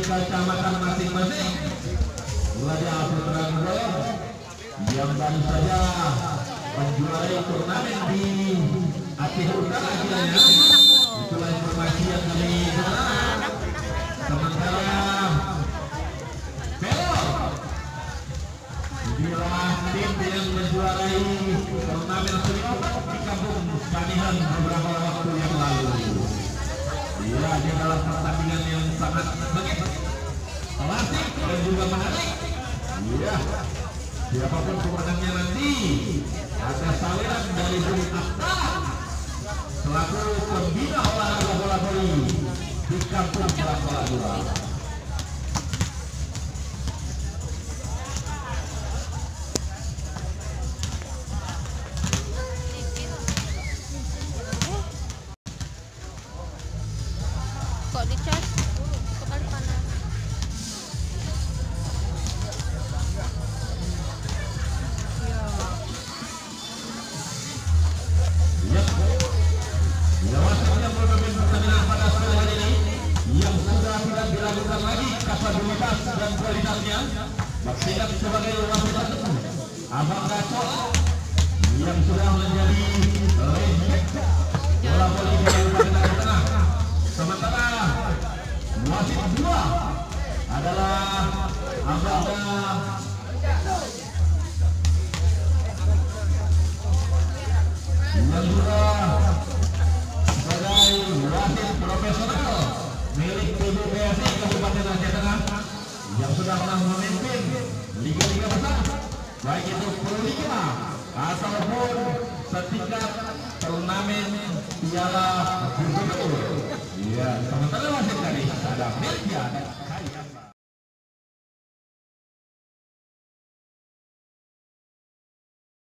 kecamatan masing-masing. Raja Putra Nugolo yang baru saja menjuarai turnamen di Aceh Utara kiranya. Itulah informasi yang kami dengar. Sementara inilah tim yang menjuarai turnamen senior di Kampung Sanihan beberapa waktu yang lalu. Ya, ini adalah pertandingan yang sangat sengit, klasik dan juga menarik. Ya, siapapun pemenangnya nanti ada salinan dari Bung Akhtar selaku pembina olahraga bola voli di Kampung Bola 2. Kapabilitas dan kualitasnya bersiap sebagai wasit Abang Gacor yang sudah menjadi legend bola voli di Kabupaten Tengah. Sementara wasit 2 adalah Abang yang juga sebagai wasit profesional milik PBPSI Kabupaten Aceh Tengah yang sudah pernah memimpin liga-liga besar, baik itu Pro Liga ataupun setingkat turnamen Piala Gubernur. Ya, sementara wasit tadi ada Mirjan